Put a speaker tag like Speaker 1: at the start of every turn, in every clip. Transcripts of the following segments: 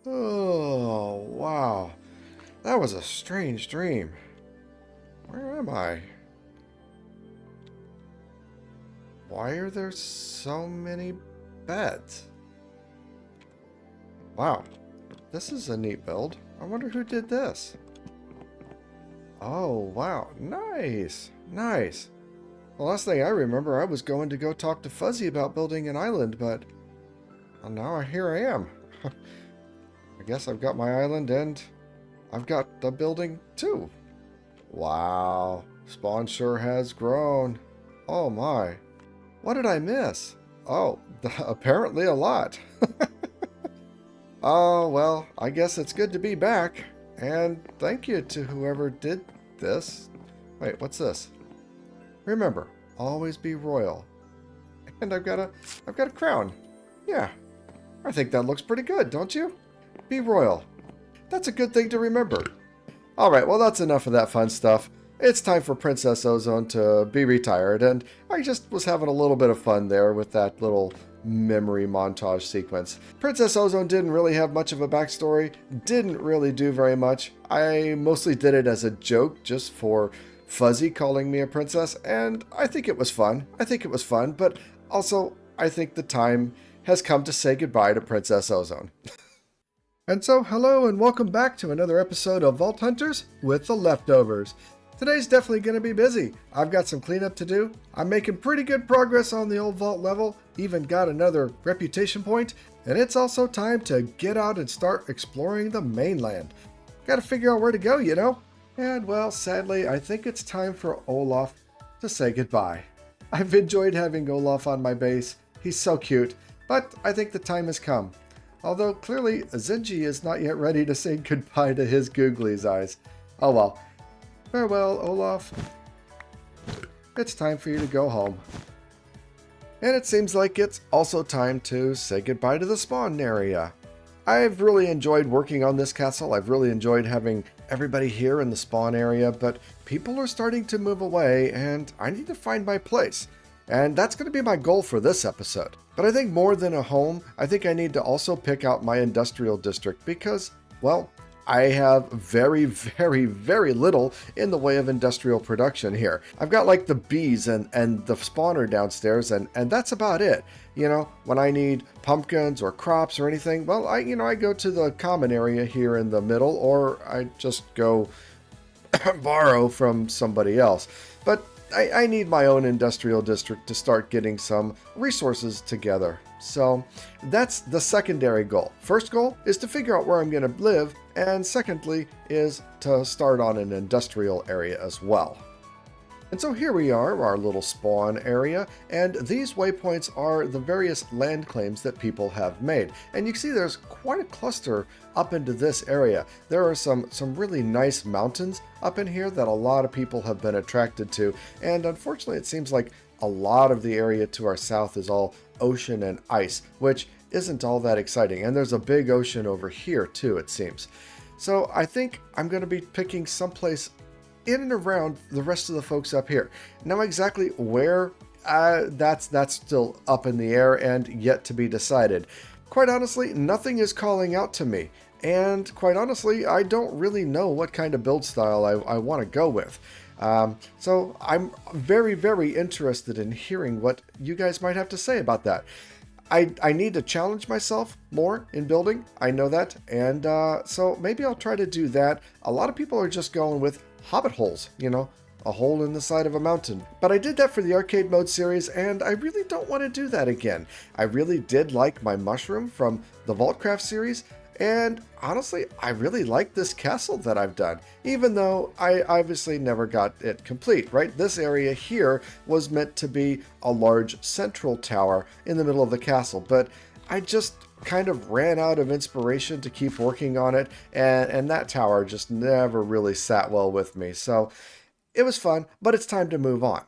Speaker 1: Oh, wow. That was a strange dream. Where am I? Why are there so many beds? Wow, this is a neat build. I wonder who did this. Oh, wow. Nice. Nice. The last thing I remember, I was going to go talk to Fuzzy about building an island, but well, now here I am. I guess I've got my island and I've got the building too. Wow, Spawn sure has grown. Oh my. What did I miss? Oh, apparently a lot. Oh, well, I guess it's good to be back. And thank you to whoever did this. Wait, what's this? Remember, always be royal. And I've got a crown. Yeah, I think that looks pretty good, don't you? Be royal. That's a good thing to remember. Alright, well that's enough of that fun stuff. It's time for Princess Ozone to be retired, and I just was having a little bit of fun there with that little memory montage sequence. Princess Ozone didn't really have much of a backstory, didn't really do very much. I mostly did it as a joke just for Fuzzy calling me a princess, and I think it was fun. But also I think the time has come to say goodbye to Princess Ozone. And so, hello and welcome back to another episode of Vault Hunters with the Leftovers. Today's definitely going to be busy. I've got some cleanup to do. I'm making pretty good progress on the old vault level, even got another reputation point, and it's also time to get out and start exploring the mainland. Got to figure out where to go, you know? And well, sadly, I think it's time for Olaf to say goodbye. I've enjoyed having Olaf on my base. He's so cute, but I think the time has come. Although clearly Zenji is not yet ready to say goodbye to his googlies eyes. Oh well. Farewell, Olaf. It's time for you to go home. And it seems like it's also time to say goodbye to the spawn area. I've really enjoyed working on this castle. I've really enjoyed having everybody here in the spawn area, but people are starting to move away and I need to find my place. And that's going to be my goal for this episode. But I think more than a home, I think I need to also pick out my industrial district because, well, I have very, very, very little in the way of industrial production here. I've got like the bees and the spawner downstairs and that's about it. You know, when I need pumpkins or crops or anything, well, I go to the common area here in the middle or I just go borrow from somebody else. But I need my own industrial district to start getting some resources together. So that's the secondary goal. First goal is to figure out where I'm going to live, and secondly is to start on an industrial area as well. And so here we are, our little spawn area, and these waypoints are the various land claims that people have made. And you can see there's quite a cluster up into this area. There are some really nice mountains up in here that a lot of people have been attracted to, and unfortunately it seems like a lot of the area to our south is all ocean and ice, which isn't all that exciting. And there's a big ocean over here too, it seems. So I think I'm going to be picking someplace in and around the rest of the folks up here. Now exactly where, that's still up in the air and yet to be decided. Quite honestly, nothing is calling out to me. And quite honestly, I don't really know what kind of build style I want to go with. So I'm very, very interested in hearing what you guys might have to say about that. I need to challenge myself more in building. I know that. And so maybe I'll try to do that. A lot of people are just going with hobbit holes, you know, a hole in the side of a mountain. But I did that for the arcade mode series, and I really don't want to do that again. I really did like my mushroom from the Vaultcraft series, and honestly, I really like this castle that I've done, even though I obviously never got it complete, right? This area here was meant to be a large central tower in the middle of the castle, but I just kind of ran out of inspiration to keep working on it, and that tower just never really sat well with me. So it was fun, but it's time to move on.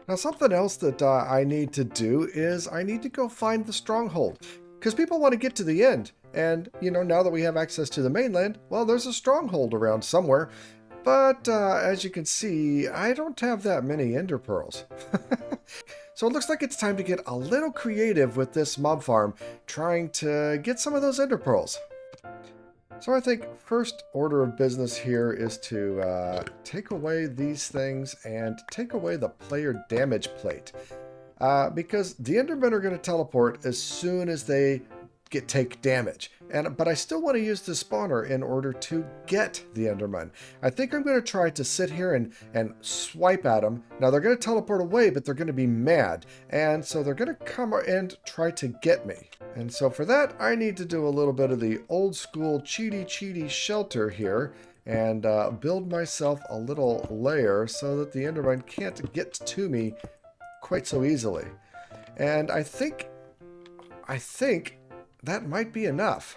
Speaker 1: Now, something else that I need to do is I need to go find the stronghold, because people want to get to the end. And, you know, now that we have access to the mainland, well, there's a stronghold around somewhere. But as you can see, I don't have that many ender pearls. So it looks like it's time to get a little creative with this mob farm, trying to get some of those ender pearls. So I think first order of business here is to take away these things and take away the player damage plate. Because the Endermen are going to teleport as soon as they take damage. But I still want to use the spawner in order to get the Enderman. I think I'm going to try to sit here and swipe at them. Now they're going to teleport away, but they're going to be mad. And so they're going to come and try to get me. And so for that, I need to do a little bit of the old school cheaty shelter here and build myself a little lair so that the Enderman can't get to me quite so easily. And I think that might be enough.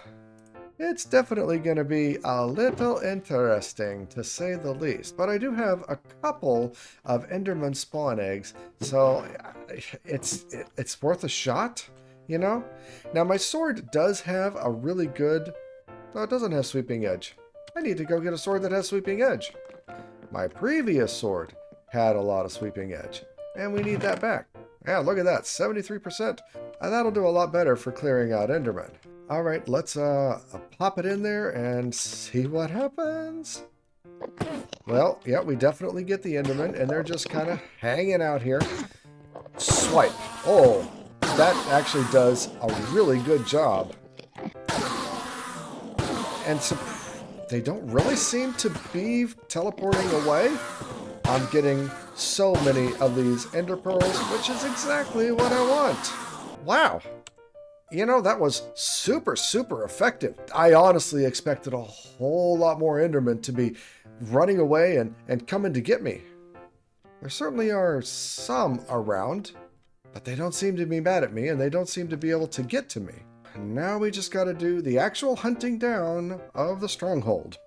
Speaker 1: It's definitely going to be a little interesting, to say the least. But I do have a couple of Enderman spawn eggs, so it's worth a shot, you know? Now, my sword does have a really good... No, it doesn't have sweeping edge. I need to go get a sword that has sweeping edge. My previous sword had a lot of sweeping edge, and we need that back. Yeah, look at that, 73%. And that'll do a lot better for clearing out Enderman. All right, let's pop it in there and see what happens. Well, yeah, we definitely get the Enderman, and they're just kind of hanging out here. Swipe. Oh, that actually does a really good job. And so they don't really seem to be teleporting away. I'm getting so many of these ender pearls, which is exactly what I want. Wow. You know, that was super effective. I honestly expected a whole lot more endermen to be running away and coming to get me. There certainly are some around, but they don't seem to be mad at me, and they don't seem to be able to get to me. And now we just got to do the actual hunting down of the stronghold.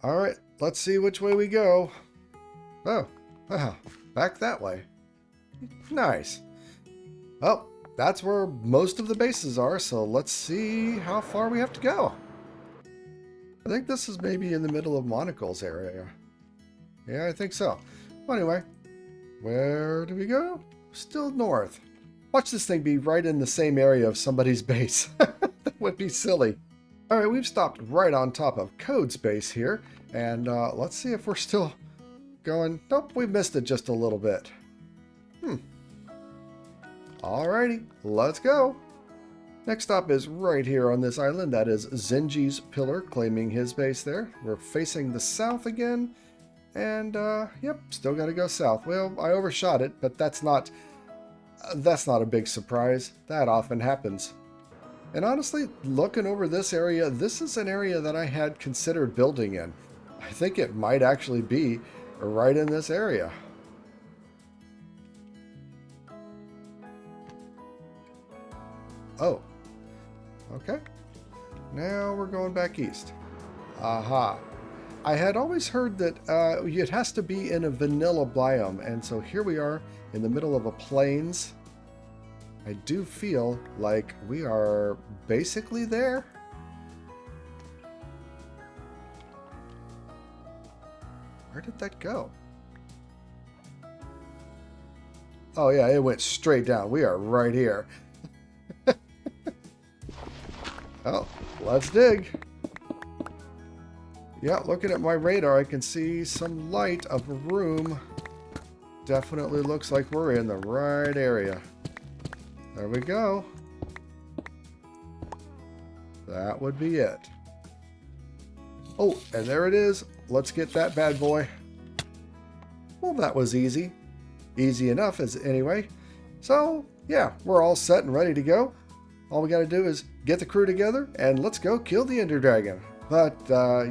Speaker 1: All right, let's see which way we go. Oh, back that way. Nice. Well, that's where most of the bases are, so let's see how far we have to go. I think this is maybe in the middle of Monocle's area. Yeah, I think so. Well, anyway, where do we go? Still north. Watch this thing be right in the same area of somebody's base. That would be silly. All right, we've stopped right on top of Code's base here, and let's see if we're still going. Nope, we missed it just a little bit. Alrighty, let's go. Next stop is right here on this island. That is Zenji's Pillar, claiming his base there. We're facing the south again, and yep, still got to go south. Well, I overshot it, but that's not a big surprise. That often happens. And honestly, looking over this area, this is an area that I had considered building in. I think it might actually be right in this area. Oh, okay. Now we're going back east. Aha. I had always heard that it has to be in a vanilla biome, and so here we are in the middle of a plains. I do feel like we are basically there. Where did that go? Oh yeah, it went straight down. We are right here. Oh, let's dig. Yeah, looking at my radar, I can see some light of a room. Definitely looks like we're in the right area. There we go. That would be it. Oh, and there it is. Let's get that bad boy. Well, that was easy. Easy enough as anyway. So, yeah, we're all set and ready to go. All we got to do is get the crew together and let's go kill the Ender Dragon. But,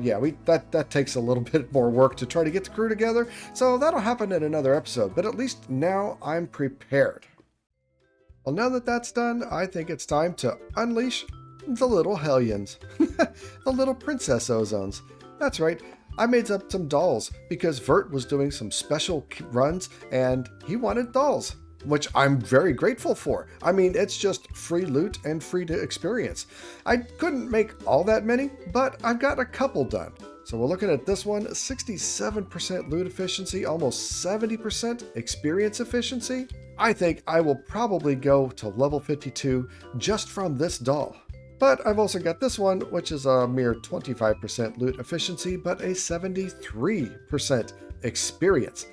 Speaker 1: yeah, that takes a little bit more work to try to get the crew together. So that'll happen in another episode. But at least now I'm prepared. Well, now that that's done, I think it's time to unleash the little Hellions. The little Princess Ozones. That's right, I made up some dolls because Vert was doing some special runs and he wanted dolls, which I'm very grateful for. I mean, it's just free loot and free to experience. I couldn't make all that many, but I've got a couple done. So we're looking at this one, 67% loot efficiency, almost 70% experience efficiency. I think I will probably go to level 52 just from this doll. But I've also got this one, which is a mere 25% loot efficiency, but a 73% experience.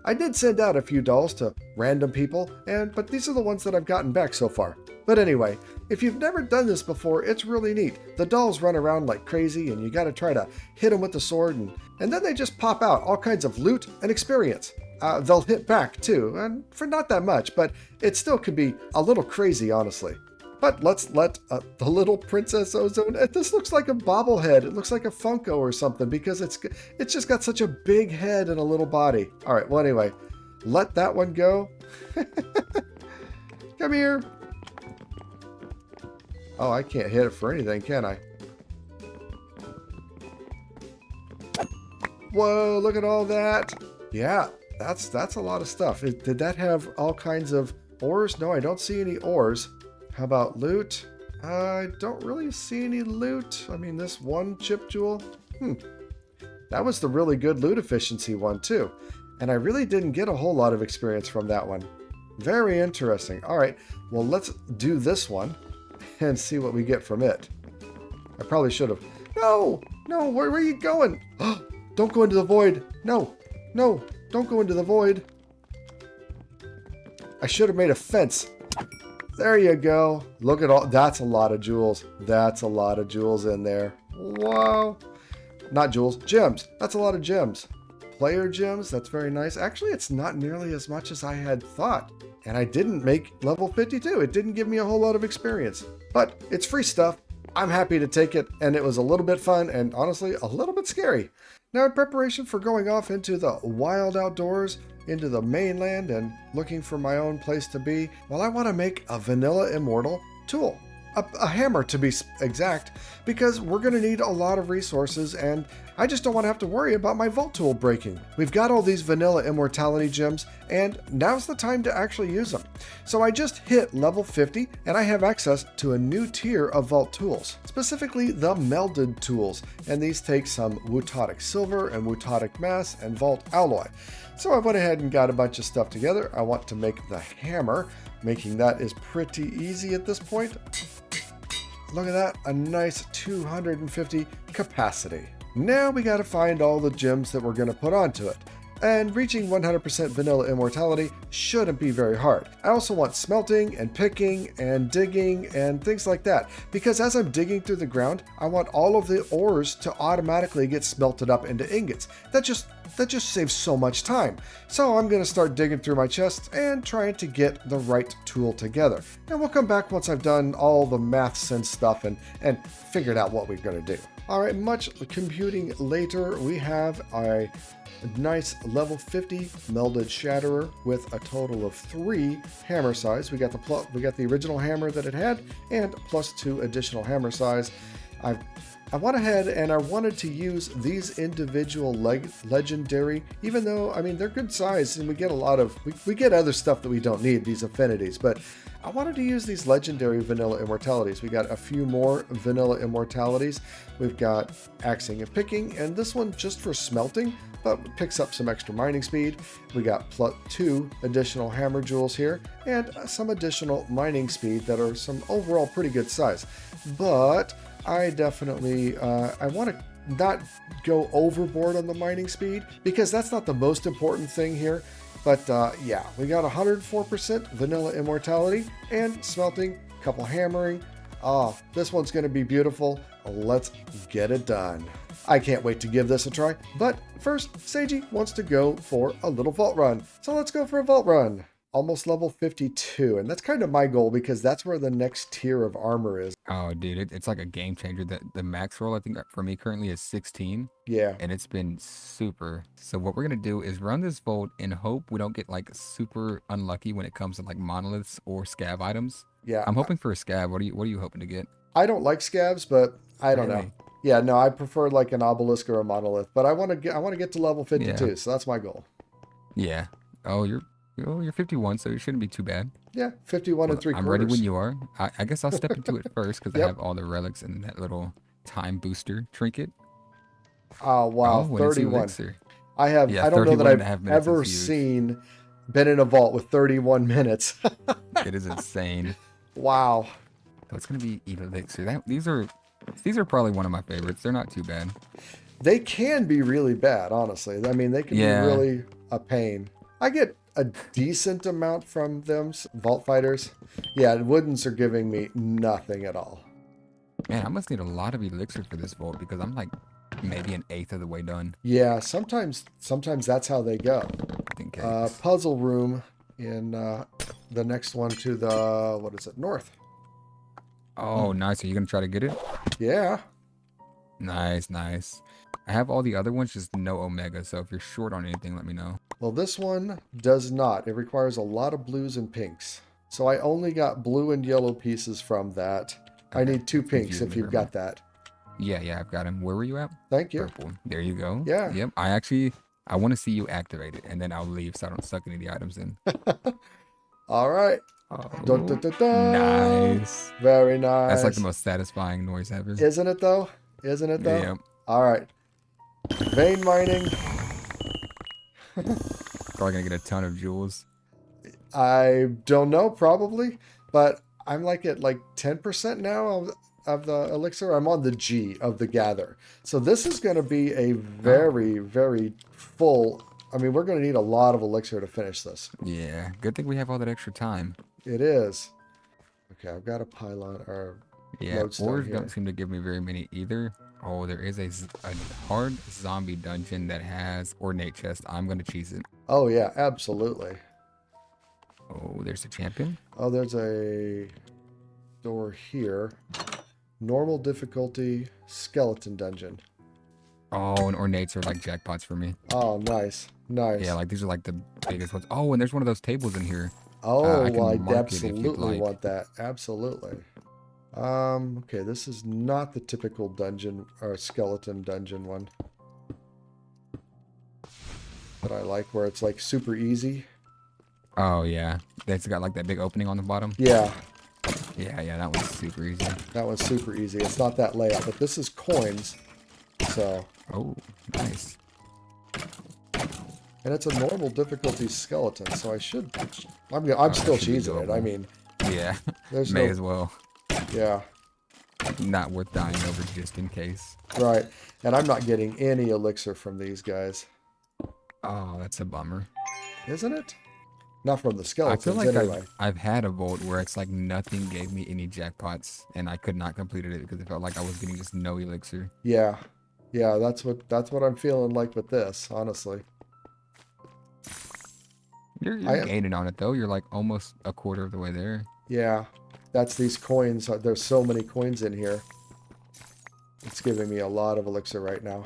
Speaker 1: I did send out a few dolls to random people, but these are the ones that I've gotten back so far. But anyway, if you've never done this before, it's really neat. The dolls run around like crazy, and you gotta try to hit them with the sword, and then they just pop out all kinds of loot and experience. They'll hit back too, and for not that much, but it still could be a little crazy, honestly. But let's let the little Princess Ozone, this looks like a bobblehead. It looks like a Funko or something because it's just got such a big head and a little body. All right, well, anyway, let that one go. Come here. Oh, I can't hit it for anything, can I? Whoa, look at all that. Yeah, that's a lot of stuff. Did that have all kinds of ores? No, I don't see any ores. How about loot? I don't really see any loot. I mean, this one chip jewel. That was the really good loot efficiency one too. And I really didn't get a whole lot of experience from that one. Very interesting. All right, well, let's do this one and see what we get from it. I probably should have. No, where are you going? Don't go into the void. No, don't go into the void. I should have made a fence. There you go. Look at all, that's a lot of jewels. That's a lot of jewels in there. Wow. Not jewels, gems. That's a lot of gems. Player gems, that's very nice. Actually, it's not nearly as much as I had thought. And I didn't make level 52. It didn't give me a whole lot of experience. But it's free stuff. I'm happy to take it. And it was a little bit fun and honestly, a little bit scary. Now, in preparation for going off into the wild outdoors, into the mainland and looking for my own place to be, well, I want to make a vanilla immortal tool. A hammer to be exact, because we're going to need a lot of resources and I just don't want to have to worry about my vault tool breaking. We've got all these vanilla immortality gems and now's the time to actually use them. So I just hit level 50 and I have access to a new tier of vault tools, specifically the melded tools. And these take some Wutodic silver and Wutodic mass and vault alloy. So I went ahead and got a bunch of stuff together. I want to make the hammer. Making that is pretty easy at this point. Look at that, a nice 250 capacity. Now we got to find all the gems that we're going to put onto it. And reaching 100% vanilla immortality shouldn't be very hard. I also want smelting and picking and digging and things like that, because as I'm digging through the ground, I want all of the ores to automatically get smelted up into ingots. That just saves so much time. So I'm going to start digging through my chests and trying to get the right tool together. And we'll come back once I've done all the maths and stuff and figured out what we're going to do. All right, much computing later, we have a nice level 50 melded shatterer with a total of 3 hammer size. We got the original hammer that it had and plus 2 additional hammer size. I went ahead and I wanted to use these individual legendary, even though, I mean, they're good size and we get a lot of, we get other stuff that we don't need, these affinities, but I wanted to use these legendary vanilla immortalities. We got a few more vanilla immortalities. We've got axing and picking, and this one just for smelting, but picks up some extra mining speed. We got +2 additional hammer jewels here, and some additional mining speed that are some overall pretty good size. But I definitely, I want to not go overboard on the mining speed because that's not the most important thing here. But yeah, we got 104% vanilla immortality and smelting, couple hammering. Oh, this one's going to be beautiful. Let's get it done. I can't wait to give this a try. But first, Seiji wants to go for a little vault run. So let's go for a vault run. Almost level 52, and that's kind of my goal because that's where the next tier of armor is.
Speaker 2: Oh, dude, it's like a game changer. The max roll, I think, for me currently is 16.
Speaker 1: Yeah.
Speaker 2: And it's been super. So what we're going to do is run this vault and hope we don't get like super unlucky when it comes to like monoliths or scav items.
Speaker 1: Yeah.
Speaker 2: I'm hoping for a scav. What are you hoping to get?
Speaker 1: I don't like scavs, but I don't know. Yeah, no, I prefer like an obelisk or a monolith, but I want to get to level 52, yeah. So that's my goal.
Speaker 2: Yeah. Oh, you're 51, so it shouldn't be too bad.
Speaker 1: Yeah, 51 and 3/4.
Speaker 2: I'm ready when you are. I guess I'll step into it first because I have all the relics and that little time booster trinket.
Speaker 1: Oh, wow, 31. I don't know that I've ever been in a vault with 31 minutes.
Speaker 2: It is insane.
Speaker 1: Wow.
Speaker 2: So it's gonna be elixir. These are probably one of my favorites. They're not too bad.
Speaker 1: They can be really bad, honestly. I mean, they can be
Speaker 2: Yeah.
Speaker 1: really a pain. I get a decent amount from them, vault fighters. Yeah, woodens are giving me nothing at all.
Speaker 2: Man, I must need a lot of elixir for this vault because I'm like maybe an eighth of the way done.
Speaker 1: Yeah, sometimes that's how they go.
Speaker 2: In case.
Speaker 1: Puzzle room in the next one to the, what is it, north.
Speaker 2: Oh, nice. Are you gonna try to get it?
Speaker 1: Yeah.
Speaker 2: Nice, nice. I have all the other ones, just no omega. So if you're short on anything, let me know.
Speaker 1: Well, this one does not. It requires a lot of blues and pinks. So I only got blue and yellow pieces from that.
Speaker 2: Okay.
Speaker 1: I need 2 pinks if you've got that.
Speaker 2: Yeah, I've got him. Where were you at?
Speaker 1: Thank you.
Speaker 2: Purple. There you go.
Speaker 1: Yeah.
Speaker 2: Yep. I want to see you activate it, and then I'll leave so I don't suck any of the items in.
Speaker 1: All right.
Speaker 2: Oh,
Speaker 1: Dun, dun, dun, dun.
Speaker 2: nice.
Speaker 1: Very nice.
Speaker 2: That's like the most satisfying noise ever.
Speaker 1: Isn't it though? Isn't it though?
Speaker 2: Yep.
Speaker 1: All right. Vein mining.
Speaker 2: Probably gonna get a ton of jewels.
Speaker 1: I don't know, probably, but I'm like at like 10% now of the elixir. I'm on the G of the gather. So this is going to be a very, very full. I mean, we're going to need a lot of elixir to finish this.
Speaker 2: Yeah. Good thing we have all that extra time.
Speaker 1: It is. Okay, I've got a pylon or
Speaker 2: Yeah.
Speaker 1: lodestone
Speaker 2: Ores
Speaker 1: here.
Speaker 2: don't seem to give me very many either. Oh, there is a hard zombie dungeon that has ornate chest. I'm gonna cheese it.
Speaker 1: Oh yeah, absolutely.
Speaker 2: Oh, there's a champion.
Speaker 1: Oh, there's a door here. Normal difficulty skeleton dungeon.
Speaker 2: Oh, and ornates are like jackpots for me.
Speaker 1: Oh, nice. Nice.
Speaker 2: Yeah, like these are like the biggest ones. Oh, and there's one of those tables in here.
Speaker 1: Oh,
Speaker 2: I can
Speaker 1: well, I
Speaker 2: mark it if you'd
Speaker 1: absolutely
Speaker 2: like.
Speaker 1: want that. Absolutely. Okay, this is not the typical dungeon or skeleton dungeon one that I like, where it's like super easy.
Speaker 2: Oh yeah, it's got like that big opening on the bottom.
Speaker 1: Yeah,
Speaker 2: Yeah, that one's super easy.
Speaker 1: that one's super easy. It's not that layout, but this is coins. So,
Speaker 2: Oh, nice.
Speaker 1: and it's a normal difficulty skeleton, so I should. I'm still
Speaker 2: should be
Speaker 1: cheesing it.
Speaker 2: doable.
Speaker 1: I mean,
Speaker 2: Yeah,
Speaker 1: there's
Speaker 2: may
Speaker 1: no.
Speaker 2: as well.
Speaker 1: Yeah,
Speaker 2: Not worth dying over just in case.
Speaker 1: right. And I'm not getting any elixir from these guys,
Speaker 2: Oh, that's a bummer.
Speaker 1: isn't it? Not from the
Speaker 2: I
Speaker 1: skeletons,
Speaker 2: feel like
Speaker 1: anyway.
Speaker 2: I've had a vault where it's like nothing gave me any jackpots, and I could not complete it because it felt like I was getting just no elixir.
Speaker 1: Yeah. Yeah, that's what I'm feeling like with this, honestly.
Speaker 2: You're gaining on it though. You're like almost a quarter of the way there.
Speaker 1: Yeah. That's these coins. There's so many coins in here. It's giving me a lot of elixir right now.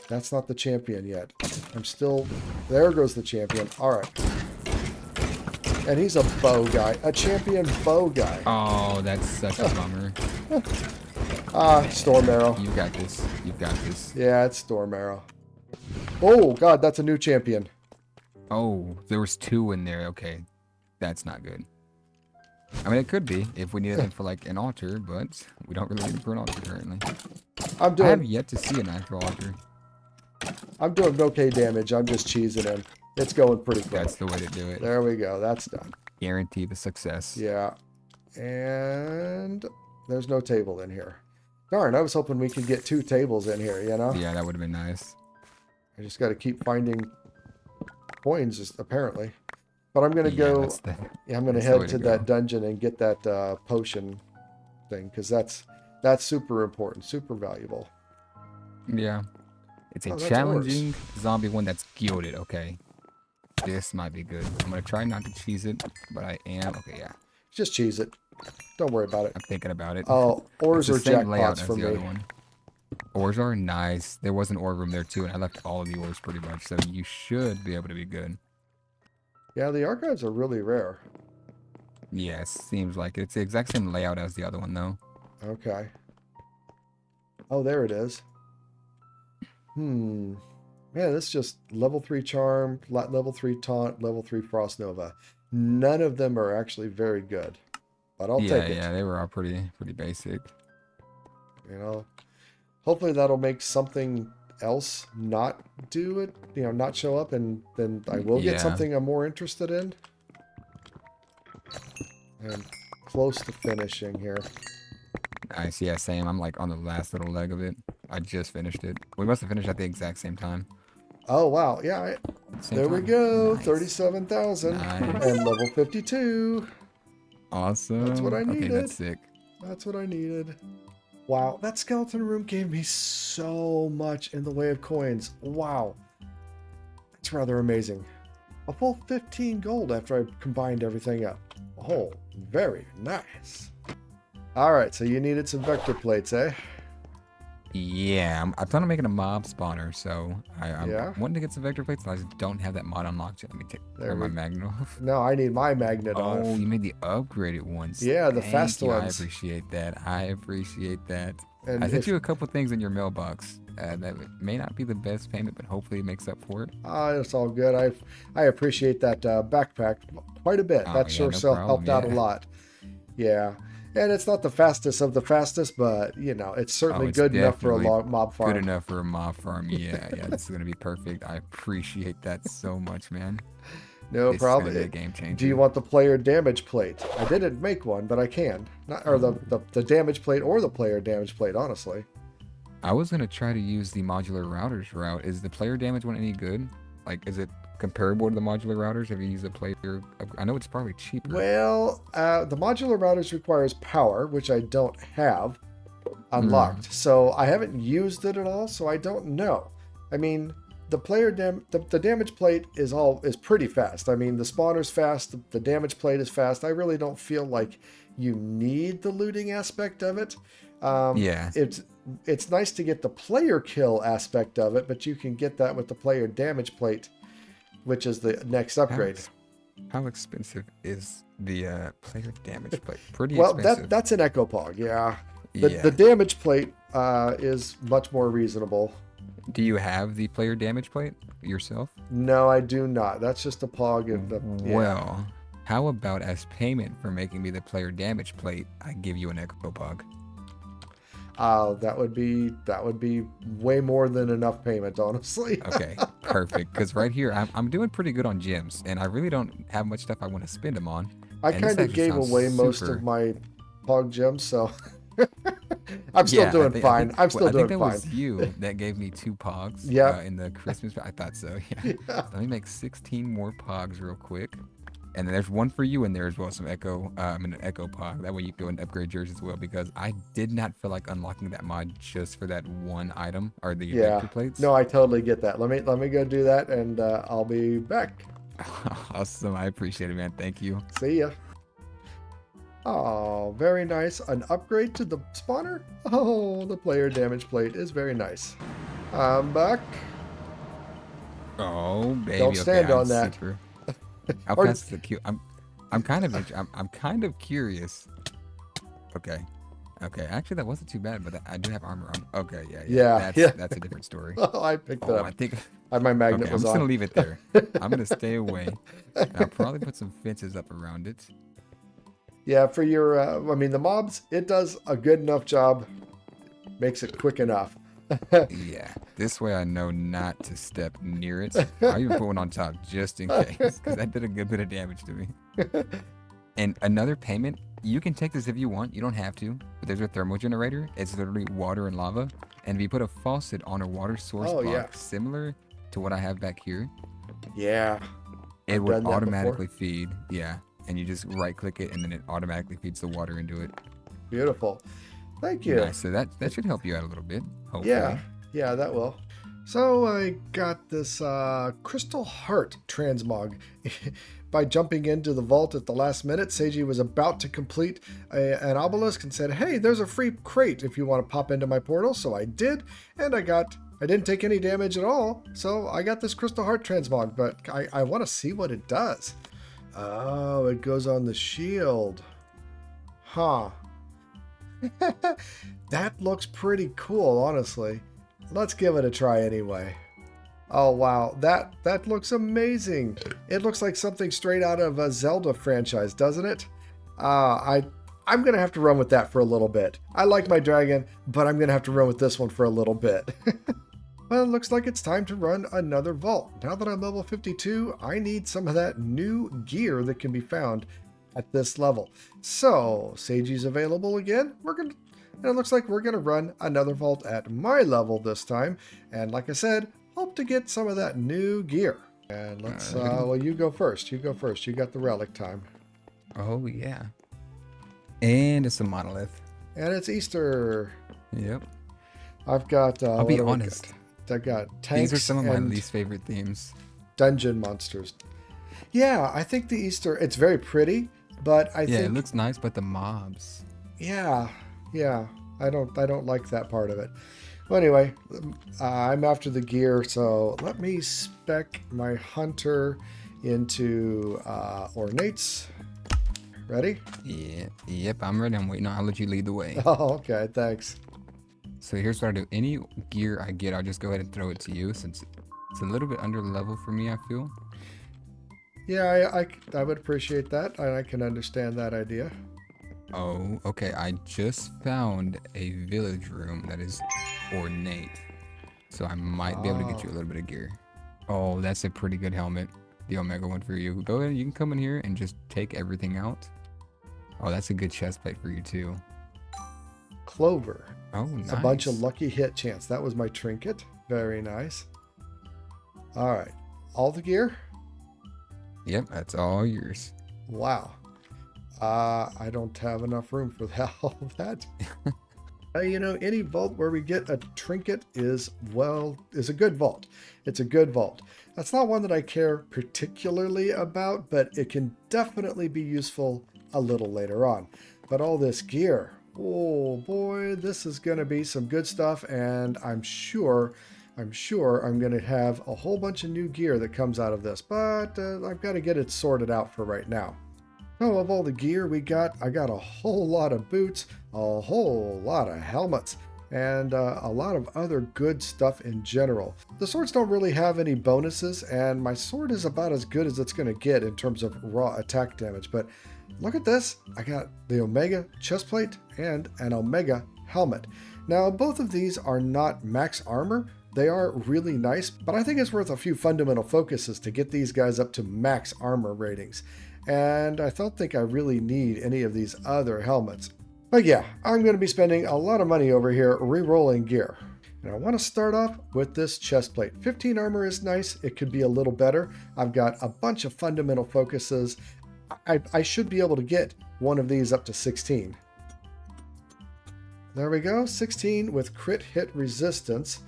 Speaker 1: That's not the champion yet. I'm still... There goes the champion. Alright. And he's a bow guy. A champion bow guy.
Speaker 2: Oh, that's such a bummer.
Speaker 1: Storm arrow.
Speaker 2: You got this. You've got this.
Speaker 1: Yeah, it's storm arrow. Oh, God, that's a new champion.
Speaker 2: Oh, there was 2 in there. Okay. That's not good. I mean, it could be if we needed them for like an altar, but we don't really need them for an altar currently. I have yet to see an actual altar.
Speaker 1: I'm doing okay damage. I'm just cheesing him. It's going pretty quick.
Speaker 2: That's the way to do it.
Speaker 1: There we go. That's done.
Speaker 2: Guarantee the success.
Speaker 1: Yeah. And there's no table in here. Darn, I was hoping we could get 2 tables in here, you know?
Speaker 2: Yeah, that would have been nice.
Speaker 1: I just got to keep finding coins, apparently. But I'm going to go... Yeah, I'm going to head to that dungeon and get that potion thing, because that's super important, super valuable.
Speaker 2: Yeah. It's a
Speaker 1: Oh, that's
Speaker 2: challenging zombie one that's gilded. Okay. This might be good. I'm going to try not to cheese it, but I am. Okay, yeah.
Speaker 1: Just cheese it. Don't worry about it.
Speaker 2: I'm thinking about it.
Speaker 1: Oh, ores are
Speaker 2: It's the same layout
Speaker 1: jackpots
Speaker 2: as
Speaker 1: for
Speaker 2: the
Speaker 1: me.
Speaker 2: other one. Ores are nice. There was an ore room there too, and I left all of the ores pretty much, so you should be able to be good.
Speaker 1: Yeah, the archives are really rare.
Speaker 2: Yes, seems like it. It's the exact same layout as the other one, though.
Speaker 1: Okay. Oh, there it is. Man, this is just level 3 charm, level 3 taunt, level 3 frost nova. None of them are actually very good, but I'll take it.
Speaker 2: Yeah, they were all pretty basic.
Speaker 1: You know, hopefully that'll make something else not do it. You know, not show up, and then I will get something I'm more interested in. And close to finishing here.
Speaker 2: Nice. Yeah, same. I'm like on the last little leg of it. I just finished it. We must have finished at the exact same time.
Speaker 1: Oh, wow. Yeah. There we go. Nice. 37,000.
Speaker 2: Nice.
Speaker 1: And level 52.
Speaker 2: Awesome.
Speaker 1: That's what I needed.
Speaker 2: Okay, that's sick.
Speaker 1: That's what I needed. Wow. That skeleton room gave me so much in the way of coins. Wow. That's rather amazing. A full 15 gold after I combined everything up. Oh, very nice. All right, so you needed some vector plates, eh?
Speaker 2: Yeah, I'm planning on making a mob spawner, so I'm wanting to get some vector plates, but I just don't have that mod unlocked yet. Let me turn my magnet off.
Speaker 1: No, I need my magnet off.
Speaker 2: Oh, you made the upgraded ones.
Speaker 1: Yeah, the fast ones.
Speaker 2: I appreciate that. I appreciate that.
Speaker 1: And
Speaker 2: I sent you a couple things in your mailbox. That may not be the best payment, but hopefully it makes up for it.
Speaker 1: It's all good. I appreciate that backpack quite a bit. That sure helped out a lot. Yeah. And it's not the fastest of the fastest, but, you know, it's certainly good enough for a mob farm.
Speaker 2: Good enough for a mob farm. Yeah, this is going to be perfect. I appreciate that so much, man.
Speaker 1: No problem.
Speaker 2: This is gonna be a game changer.
Speaker 1: Do you want the player damage plate? I didn't make one, but I can. Or the damage plate or the player damage plate, honestly.
Speaker 2: I was going to try to use the modular routers route. Is the player damage one any good? Like, is it comparable to the modular routers? Have you used a player? I know it's probably cheaper.
Speaker 1: Well, the modular routers requires power, which I don't have unlocked. So I haven't used it at all, so I don't know. I mean, the damage plate is pretty fast. I mean, the spawner's fast, the damage plate is fast. I really don't feel like you need the looting aspect of it. It's nice to get the player kill aspect of it, but you can get that with the player damage plate, which is the next upgrade.
Speaker 2: How expensive is the player damage plate? Pretty expensive.
Speaker 1: Well, that's an Echo Pog, yeah. The damage plate is much more reasonable.
Speaker 2: Do you have the player damage plate yourself?
Speaker 1: No, I do not. That's just a Pog.
Speaker 2: Well, how about as payment for making me the player damage plate, I give you an Echo Pog?
Speaker 1: That would be way more than enough payment, honestly.
Speaker 2: Okay, perfect. Because right here, I'm doing pretty good on gems, and I really don't have much stuff I want to spend them on.
Speaker 1: I kind of gave away most of my Pog gems, so I'm still doing fine. I think that was
Speaker 2: you that gave me 2 Pogs. In the Christmas. I thought so. Yeah. Let me make 16 more Pogs real quick. And then there's one for you in there as well, an Echo Pog. That way you can go and upgrade yours as well, because I did not feel like unlocking that mod just for that one item, or the vector plates.
Speaker 1: No, I totally get that. Let me go do that, and I'll be back.
Speaker 2: Awesome. I appreciate it, man. Thank you.
Speaker 1: See ya. Oh, very nice. An upgrade to the spawner? Oh, the player damage plate is very nice. I'm back.
Speaker 2: Oh, baby.
Speaker 1: Don't stand on that.
Speaker 2: How fast is the queue? I'm kind of curious. Okay. Actually, that wasn't too bad, but I do have armor on. Okay, yeah. That's a different story.
Speaker 1: Oh, I picked it up.
Speaker 2: I think
Speaker 1: my magnet was on.
Speaker 2: I'm just gonna leave it there. I'm gonna stay away. I'll probably put some fences up around it.
Speaker 1: Yeah, for your, the mobs, it does a good enough job. Makes it quick enough.
Speaker 2: Yeah, this way I know not to step near it. I even put one on top just in case, because that did a good bit of damage to me. And another payment, you can take this if you want. You don't have to, but there's a thermal generator. It's literally water and lava. And if you put a faucet on a water source block, similar to what I have back here, it would automatically feed. Yeah, and you just right click it, and then it automatically feeds the water into it.
Speaker 1: Beautiful. Thank you.
Speaker 2: Nice. So that should help you out a little bit, hopefully.
Speaker 1: Yeah, that will. So I got this Crystal Heart transmog. By jumping into the vault at the last minute, Seiji was about to complete an obelisk and said, hey, there's a free crate if you want to pop into my portal. So I did, and I didn't take any damage at all. So I got this Crystal Heart transmog, but I want to see what it does. Oh, it goes on the shield. Huh. That looks pretty cool, honestly. Let's give it a try anyway. Oh wow, that looks amazing. It looks like something straight out of a Zelda franchise, doesn't it? I'm gonna have to run with that for a little bit. I like my dragon, but I'm gonna have to run with this one for a little bit. Well, it looks like it's time to run another vault. Now that I'm level 52, I need some of that new gear that can be found at this level. So Sagey's available again. And it looks like we're gonna run another vault at my level this time. And like I said, hope to get some of that new gear. And let's well, you go first. You go first. You got the relic time.
Speaker 2: Oh yeah. And it's a monolith.
Speaker 1: And it's Easter.
Speaker 2: Yep.
Speaker 1: I've got
Speaker 2: I'll be honest.
Speaker 1: I got tanks.
Speaker 2: These are some of my least favorite themes.
Speaker 1: Dungeon monsters. Yeah, I think the Easter, it's very pretty, but I think
Speaker 2: it looks nice, but the mobs.
Speaker 1: Yeah. I don't like that part of it. Well, anyway, I'm after the gear, so let me spec my hunter into ornates. Ready?
Speaker 2: Yeah. Yep, I'm ready. I'm waiting. I'll let you lead the way.
Speaker 1: Oh, okay. Thanks.
Speaker 2: So here's what I do. Any gear I get, I'll just go ahead and throw it to you, since it's a little bit under level for me, I feel.
Speaker 1: Yeah, I would appreciate that, and I can understand that idea.
Speaker 2: Oh, okay. I just found a village room that is ornate, so I might be able to get you a little bit of gear. Oh, that's a pretty good helmet. The Omega one for you. Go ahead. You can come in here and just take everything out. Oh, that's a good chest plate for you too.
Speaker 1: Clover.
Speaker 2: Oh, nice.
Speaker 1: A bunch of lucky hit chance. That was my trinket. Very nice. All right. All the gear?
Speaker 2: Yep, that's all yours.
Speaker 1: Wow. I don't have enough room for all that. You know, any vault where we get a trinket is a good vault. It's a good vault. That's not one that I care particularly about, but it can definitely be useful a little later on. But all this gear, oh boy, this is going to be some good stuff, and I'm sure I'm going to have a whole bunch of new gear that comes out of this, but I've got to get it sorted out for right now. So of all the gear I got a whole lot of boots, a whole lot of helmets, and a lot of other good stuff in general. The swords don't really have any bonuses, and my sword is about as good as it's going to get in terms of raw attack damage, but look at this. I got the Omega chestplate and an Omega helmet. Now, both of these are not max armor. They are really nice, but I think it's worth a few fundamental focuses to get these guys up to max armor ratings. And I don't think I really need any of these other helmets. But yeah, I'm going to be spending a lot of money over here re-rolling gear. And I want to start off with this chestplate. 15 armor is nice. It could be a little better. I've got a bunch of fundamental focuses. I should be able to get one of these up to 16. There we go, 16 with crit hit resistance.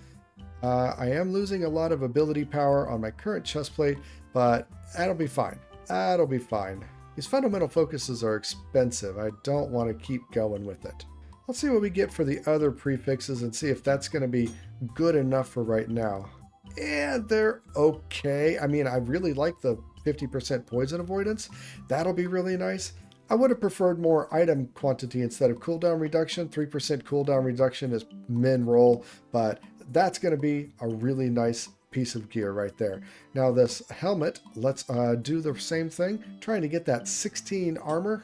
Speaker 1: I am losing a lot of ability power on my current chestplate, but that'll be fine. That'll be fine. These fundamental focuses are expensive. I don't want to keep going with it. Let's see what we get for the other prefixes and see if that's going to be good enough for right now. And they're okay. I mean, I really like the 50% poison avoidance. That'll be really nice. I would have preferred more item quantity instead of cooldown reduction. 3% cooldown reduction is min roll, but that's going to be a really nice piece of gear right there. Now this helmet, let's do the same thing, trying to get that 16 armor.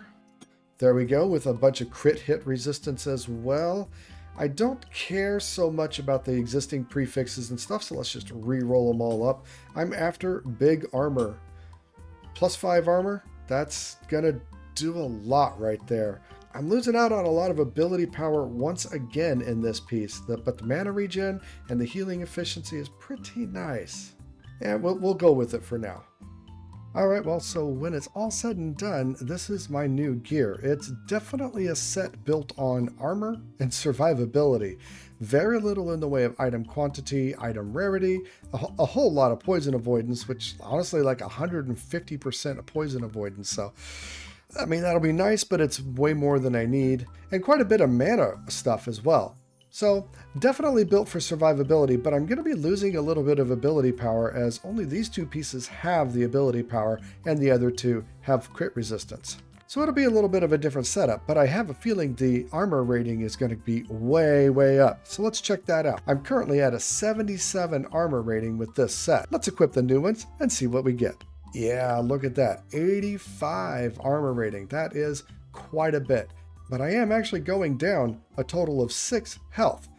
Speaker 1: There we go, with a bunch of crit hit resistance as well. I don't care so much about the existing prefixes and stuff, so let's just re-roll them all up. I'm after big armor. +5 armor, that's gonna do a lot right there. I'm losing out on a lot of ability power once again in this piece, but the mana regen and the healing efficiency is pretty nice. And we'll go with it for now. Alright, well, so when it's all said and done, this is my new gear. It's definitely a set built on armor and survivability. Very little in the way of item quantity, item rarity, a whole lot of poison avoidance, which honestly like 150% of poison avoidance, so I mean, that'll be nice, but it's way more than I need, and quite a bit of mana stuff as well. So definitely built for survivability, but I'm going to be losing a little bit of ability power as only these two pieces have the ability power and the other two have crit resistance. So it'll be a little bit of a different setup, but I have a feeling the armor rating is going to be way, way up. So let's check that out. I'm currently at a 77 armor rating with this set. Let's equip the new ones and see what we get. Yeah, look at that. 85 armor rating. That is quite a bit. But I am actually going down a total of 6 health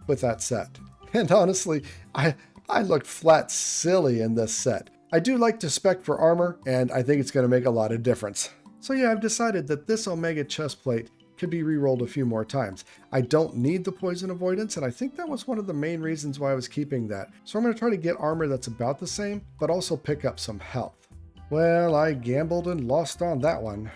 Speaker 1: with that set. And honestly, I look flat silly in this set. I do like to spec for armor, and I think it's going to make a lot of difference. So yeah, I've decided that this Omega chest plate could be re-rolled a few more times. I don't need the poison avoidance, and I think that was one of the main reasons why I was keeping that. So I'm going to try to get armor that's about the same, but also pick up some health. Well, I gambled and lost on that one.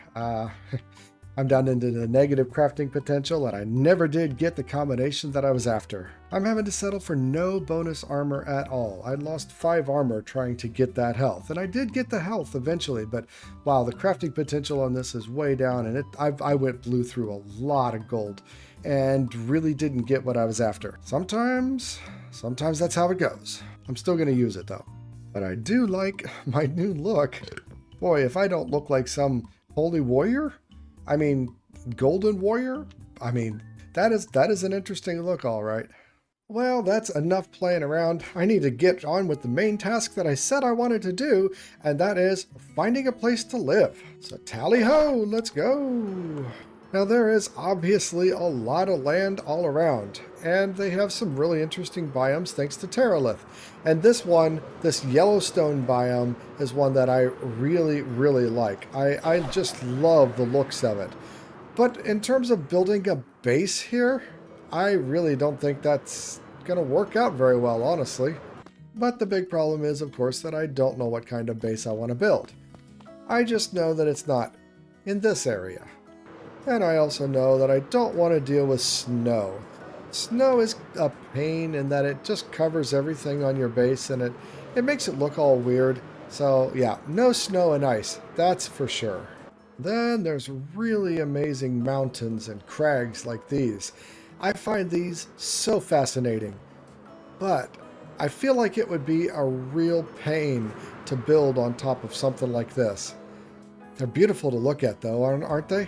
Speaker 1: I'm down into the negative crafting potential, and I never did get the combination that I was after. I'm having to settle for no bonus armor at all. I lost 5 armor trying to get that health, and I did get the health eventually, but wow, the crafting potential on this is way down, and I blew through a lot of gold and really didn't get what I was after. Sometimes that's how it goes. I'm still going to use it though. But I do like my new look. Boy, if I don't look like some holy warrior, I mean, golden warrior, I mean, that is an interesting look, all right. Well, that's enough playing around. I need to get on with the main task that I said I wanted to do, and that is finding a place to live. So tally ho, let's go. Now there is obviously a lot of land all around, and they have some really interesting biomes thanks to Terralith. And this one, this Yellowstone biome, is one that I really, really like. I just love the looks of it. But in terms of building a base here, I really don't think that's going to work out very well, honestly. But the big problem is, of course, that I don't know what kind of base I want to build. I just know that it's not in this area. And I also know that I don't want to deal with snow. Snow is a pain in that it just covers everything on your base, and it makes it look all weird. So yeah, no snow and ice, that's for sure. Then there's really amazing mountains and crags like these. I find these so fascinating, but I feel like it would be a real pain to build on top of something like this. They're beautiful to look at though, aren't they?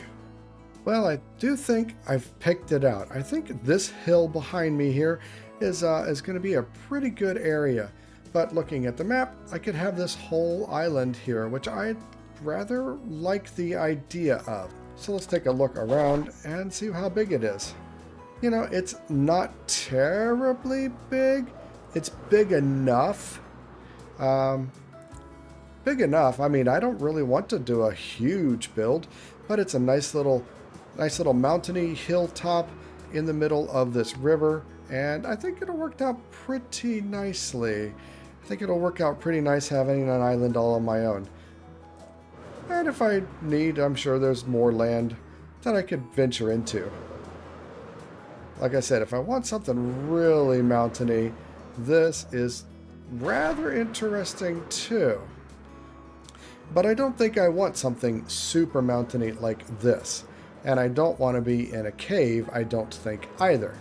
Speaker 1: Well, I do think I've picked it out. I think this hill behind me here is going to be a pretty good area. But looking at the map, I could have this whole island here, which I rather like the idea of. So let's take a look around and see how big it is. You know, it's not terribly big. It's big enough. Big enough. I mean, I don't really want to do a huge build, but it's a nice little mountainy hilltop in the middle of this river, and I think it'll work out pretty nicely. I think it'll work out pretty nice having an island all on my own. And if I need, I'm sure there's more land that I could venture into. Like I said, if I want something really mountainy, this is rather interesting too. But I don't think I want something super mountainy like this. And I don't want to be in a cave, I don't think either.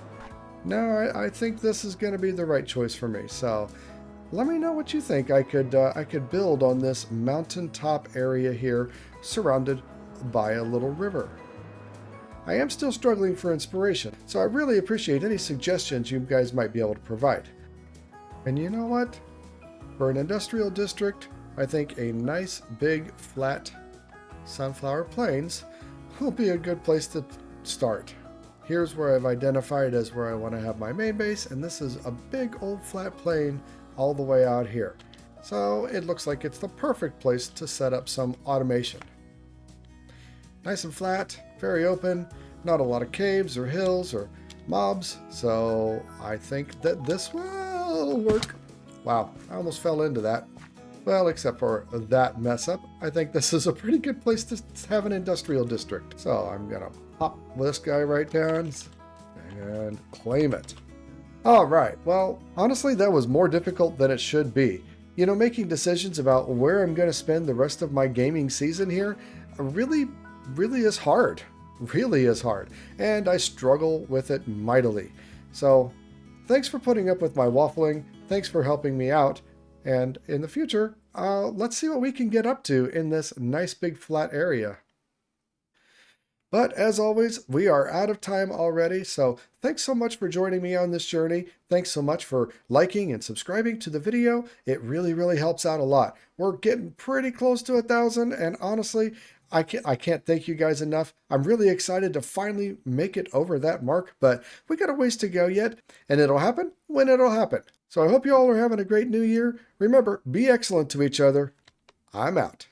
Speaker 1: No, I think this is going to be the right choice for me. So let me know what you think I could build on this mountaintop area here, surrounded by a little river. I am still struggling for inspiration, so I really appreciate any suggestions you guys might be able to provide. And you know what? For an industrial district, I think a nice big flat sunflower plains will be a good place to start. Here's where I've identified as where I want to have my main base, and this is a big old flat plain all the way out here. So it looks like it's the perfect place to set up some automation. Nice and flat, very open, not a lot of caves or hills or mobs, so I think that this will work. Wow, I almost fell into that. Well, except for that mess up, I think this is a pretty good place to have an industrial district. So I'm going to pop this guy right down and claim it. All right, well, honestly, that was more difficult than it should be. You know, making decisions about where I'm going to spend the rest of my gaming season here really is hard. Really is hard. And I struggle with it mightily. So thanks for putting up with my waffling. Thanks for helping me out. And in the future, let's see what we can get up to in this nice big flat area. But as always, we are out of time already, so thanks so much for joining me on this journey. Thanks so much for liking and subscribing to the video. It really helps out a lot. We're getting pretty close to 1,000, and honestly, I can't thank you guys enough. I'm really excited to finally make it over that mark, but we got a ways to go yet, and it'll happen when it'll happen. So I hope you all are having a great new year. Remember, be excellent to each other. I'm out.